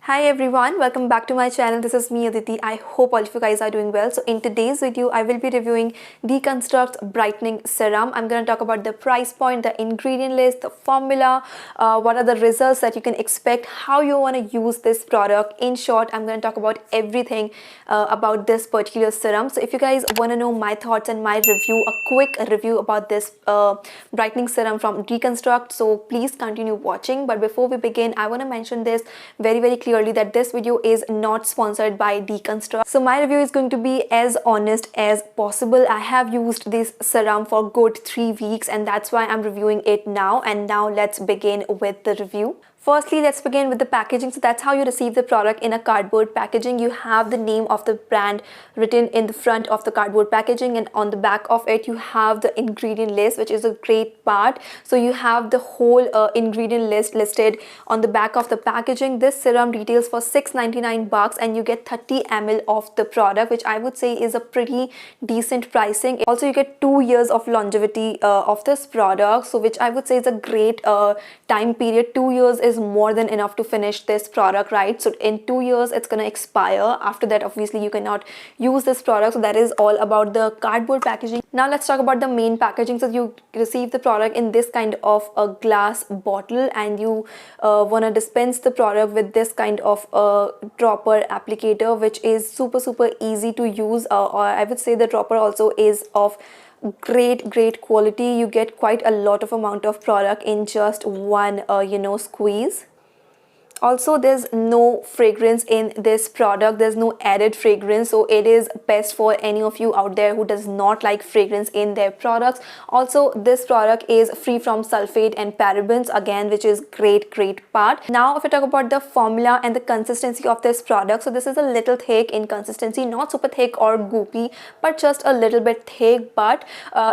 Hi everyone, welcome back to my channel. This is me Aditi. I hope all of you guys are doing well. So in today's video, I will be reviewing Deconstruct Brightening Serum. I'm going to talk about the price point, the ingredient list, the formula, what are the results that you can expect, how you want to use this product. In short, I'm going to talk about everything about this particular serum. So if you guys want to know my thoughts and my review, a quick review about this brightening serum from Deconstruct, so please continue watching. But before we begin, I want to mention this very clearly that this video is not sponsored by Deconstruct. So my review is going to be as honest as possible. I have used this serum for good 3 weeks and that's why I'm reviewing it now. And now let's begin with the review. Firstly, let's begin with the packaging. So that's how you receive the product in a cardboard packaging. You have the name of the brand written in the front of the cardboard packaging, and on the back of it you have the ingredient list, which is a great part. So you have the whole ingredient list listed on the back of the packaging. This serum retails for $6.99 and you get 30 ml of the product, which I would say is a pretty decent pricing. Also, you get 2 years of longevity of this product, so which I would say is a great time period. 2 years is more than enough to finish this product, right? So in 2 years it's gonna expire. After that, obviously you cannot use this product. So that is all about the cardboard packaging. Now let's talk about the main packaging. So you receive the product in this kind of a glass bottle, and you want to dispense the product with this kind of a dropper applicator, which is super easy to use, or I would say the dropper also is of great quality. You get quite a lot of amount of product in just one squeeze. Also, there's no fragrance in this product. There's no added fragrance, so it is best for any of you out there who does not like fragrance in their products. Also, this product is free from sulfate and parabens, again, which is great part. Now if I talk about the formula and the consistency of this product, so this is a little thick in consistency, not super thick or goopy, but just a little bit thick. But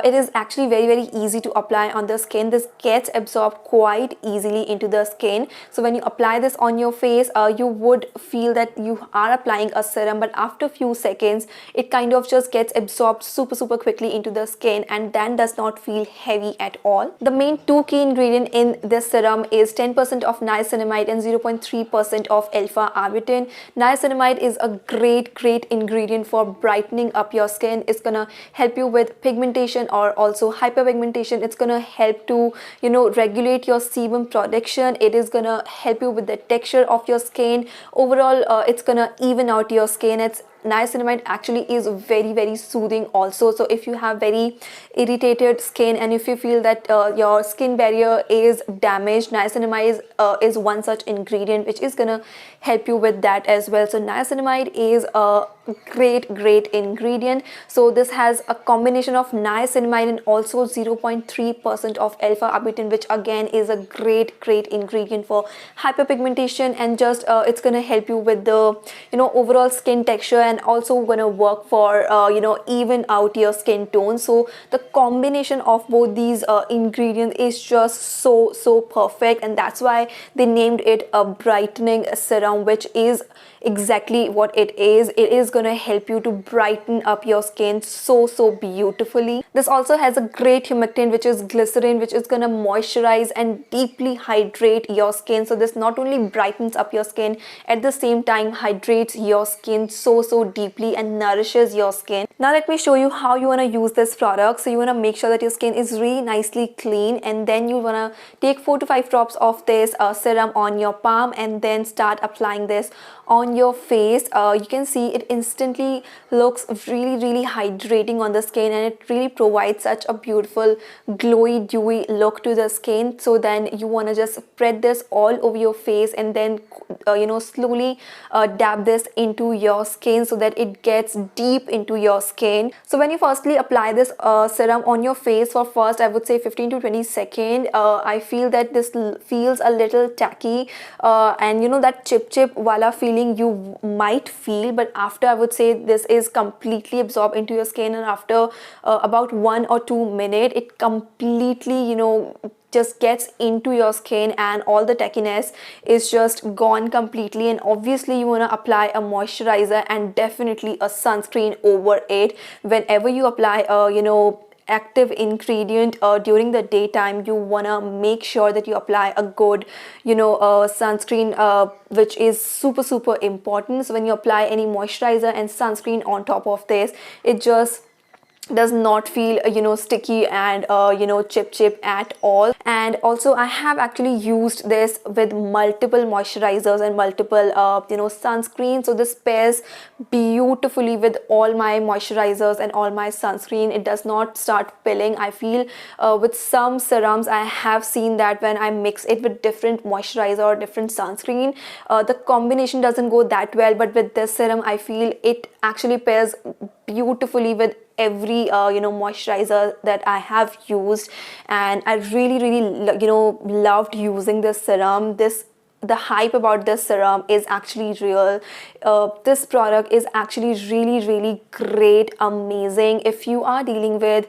it is actually very easy to apply on the skin. This gets absorbed quite easily into the skin. So when you apply this on your face, you would feel that you are applying a serum, but after a few seconds it kind of just gets absorbed super quickly into the skin and then does not feel heavy at all. The main two key ingredient in this serum is 10% of niacinamide and 0.3% of alpha arbutin. Niacinamide is a great ingredient for brightening up your skin. It's gonna help you with pigmentation or also hyperpigmentation. It's gonna help to regulate your sebum production. It is gonna help you with the texture of your skin. Overall, it's gonna even out your skin. Niacinamide actually is very soothing also. So if you have very irritated skin and if you feel that your skin barrier is damaged, niacinamide is one such ingredient which is gonna help you with that as well. So niacinamide is a great ingredient. So this has a combination of niacinamide and also 0.3% of alpha arbutin, which again is a great ingredient for hyperpigmentation, and just it's gonna help you with the overall skin texture, and also gonna work for even out your skin tone. So the combination of both these ingredients is just so perfect, and that's why they named it a brightening serum, which is exactly what it is. It is gonna help you to brighten up your skin so beautifully. This also has a great humectant, which is glycerin, which is gonna moisturize and deeply hydrate your skin. So this not only brightens up your skin, at the same time hydrates your skin so deeply and nourishes your skin. Now let me show you how you want to use this product. So you want to make sure that your skin is really nicely clean, and then you want to take 4 to 5 drops of this serum on your palm and then start applying this on your face. You can see it instantly looks really hydrating on the skin, and it really provides such a beautiful glowy dewy look to the skin. So then you want to just spread this all over your face and then slowly dab this into your skin so that it gets deep into your skin. So when you firstly apply this serum on your face for first, I would say 15 to 20 seconds, I feel that this feels a little tacky, and that chip wala feeling you might feel, but after, I would say, this is completely absorbed into your skin, and after about 1 or 2 minutes it completely just gets into your skin and all the tackiness is just gone completely. And obviously you want to apply a moisturizer and definitely a sunscreen over it whenever you apply active ingredient during the daytime, you wanna make sure that you apply a good, sunscreen, which is super important. So when you apply any moisturizer and sunscreen on top of this, it just does not feel sticky and chip at all. And also I have actually used this with multiple moisturizers and multiple sunscreen, so this pairs beautifully with all my moisturizers and all my sunscreen. It does not start pilling. I feel with some serums I have seen that when I mix it with different moisturizer or different sunscreen, the combination doesn't go that well, but with this serum I feel it actually pairs beautifully with every moisturizer that I have used. And I really loved using this serum. The hype about this serum is actually real. This product is actually really great, amazing. If you are dealing with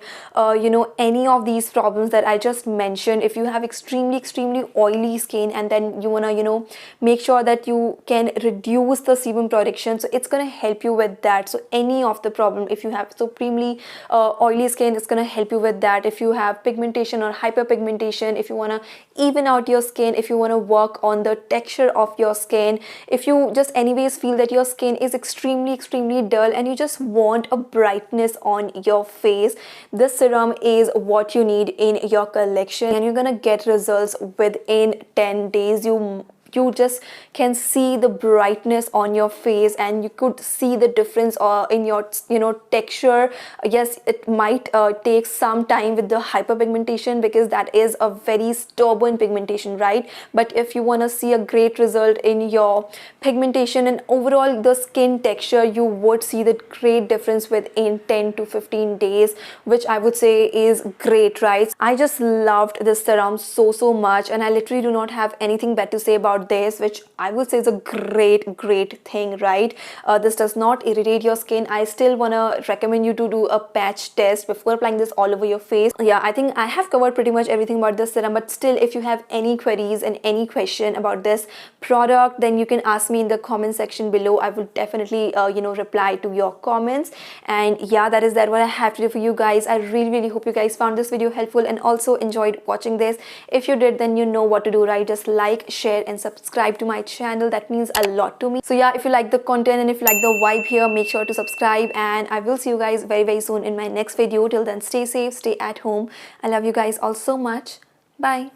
any of these problems that I just mentioned, if you have extremely oily skin and then you want to make sure that you can reduce the sebum production, so it's going to help you with that. So any of the problem, if you have supremely oily skin, it's going to help you with that. If you have pigmentation or hyperpigmentation, if you want to even out your skin, if you want to work on the texture of your skin, if you just anyways feel that your skin is extremely dull and you just want a brightness on your face, this serum is what you need in your collection, and you're gonna get results within 10 days. You just can see the brightness on your face, and you could see the difference in your texture. Yes, it might take some time with the hyperpigmentation because that is a very stubborn pigmentation, right? But if you want to see a great result in your pigmentation and overall the skin texture, you would see the great difference within 10 to 15 days, which I would say is great, right? I just loved this serum so much, and I literally do not have anything bad to say about this, which I would say is a great thing, right? This does not irritate your skin. I still wanna recommend you to do a patch test before applying this all over your face. Yeah, I think I have covered pretty much everything about this serum, but still, if you have any queries and any question about this product, then you can ask me in the comment section below. I will definitely reply to your comments. And yeah, that is what I have to do for you guys. I really hope you guys found this video helpful and also enjoyed watching this. If you did, then you know what to do, right? Just like, share and subscribe to my channel. That means a lot to me. So yeah, if you like the content and if you like the vibe here, make sure to subscribe, and I will see you guys very soon in my next video. Till then, stay safe, stay at home. I love you guys all so much. Bye.